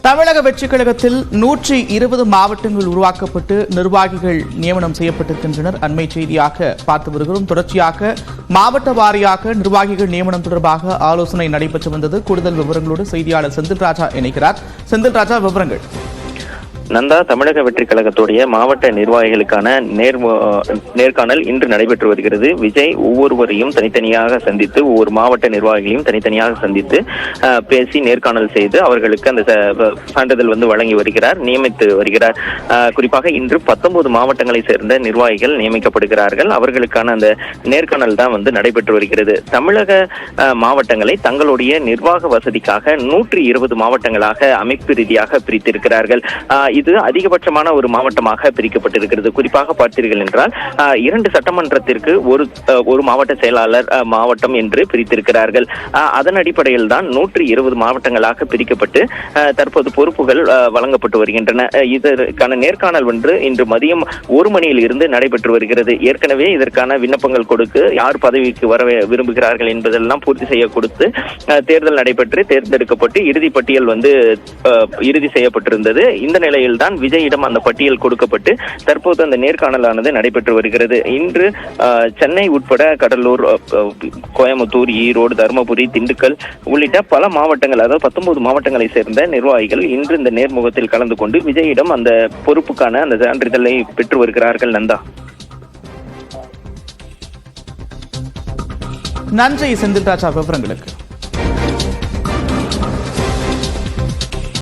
தமிழக வெற்றிக் கழகத்தில் 120 மாவட்டங்கள் உருவாக்கப்பட்டு நிர்வாகிகள் நியமனம் செய்யப்பட்டிருக்கின்றனர். அண்மை செய்தியாக பார்த்து வருகிறோம். தொடர்ச்சியாக மாவட்ட வாரியாக நிர்வாகிகள் நியமனம் தொடர்பாக ஆலோசனை நடைபெற்று வந்தது. கூடுதல் விவரங்களோடு செய்தியாளர் செந்தில் ராஜா இணைக்கிறார். செந்தில் ராஜா, விவரங்கள். நந்தா, தமிழக வெற்றிக் கழகத்துடைய மாவட்ட நிர்வாகிகளுக்கான நேர்காணல் இன்று நடைபெற்று வருகிறது. விஜய் ஒவ்வொருவரையும் தனித்தனியாக சந்தித்து, ஒவ்வொரு மாவட்ட நிர்வாகிகளையும் தனித்தனியாக சந்தித்து பேசி நேர்காணல் செய்து அவர்களுக்கு அந்த சான்றிதழ் வழங்கி வருகிறார், நியமித்து வருகிறார். குறிப்பாக இன்று 19 மாவட்டங்களை சேர்ந்த நிர்வாகிகள் நியமிக்கப்படுகிறார்கள். அவர்களுக்கான அந்த நேர்காணல் தான் நடைபெற்று வருகிறது. தமிழக மாவட்டங்களை தங்களுடைய நிர்வாக வசதிக்காக 120 மாவட்டங்களாக அமைப்பு ரீதியாக பிரித்திருக்கிறார்கள். இது அதிகபட்சமான ஒரு மாவட்டமாக பிரிக்கப்பட்டிருக்கிறது. குறிப்பாக பார்த்தீர்கள் என்றால் 2 சட்டமன்றத்திற்கு ஒரு மாவட்ட செயலாளர் மாவட்டம் என்று பிரித்திருக்கிறார்கள். அதன் அடிப்படையில் தான் 120 மாவட்டங்களாக பிரிக்கப்பட்டு தற்போது பொறுப்புகள் வழங்கப்பட்டு வருகின்றன. இதற்கான நேர்காணல் இன்று மதியம் 1 மணியில் இருந்து நடைபெற்று வருகிறது. ஏற்கனவே இதற்கான விண்ணப்பங்கள் கொடுத்து யார் பதவிக்கு வர விரும்புகிறார்கள் என்பதெல்லாம் பூர்த்தி செய்ய கொடுத்து தேர்தல் நடைபெற்று தேர்ந்தெடுக்கப்பட்டு இறுதி பட்டியல் இறுதி செய்யப்பட்டிருந்தது. இந்த நிலையில் தான் விஜயிடம் அந்த பட்டியல் கொடுக்கப்பட்டு தற்போது அந்த நேர்காணலானது நடைபெற்று வருகிறது. இன்று சென்னை உட்பட கடலூர், கோயம்புத்தூர், ஈரோடு, தருமபுரி, திண்டுக்கல் உள்ளிட்ட பல மாவட்டங்கள், அதாவது 19 மாவட்டங்களை சேர்ந்த நிர்வாகிகள் இன்று இந்த நேர்முகத்தில் கலந்து கொண்டு விஜயிடம் அந்த பொறுப்புக்கான அந்த சான்றிதழை பெற்று வருகிறார்கள். நந்தா, நன்றி செந்தில் ராஜா விவரங்களுக்கு.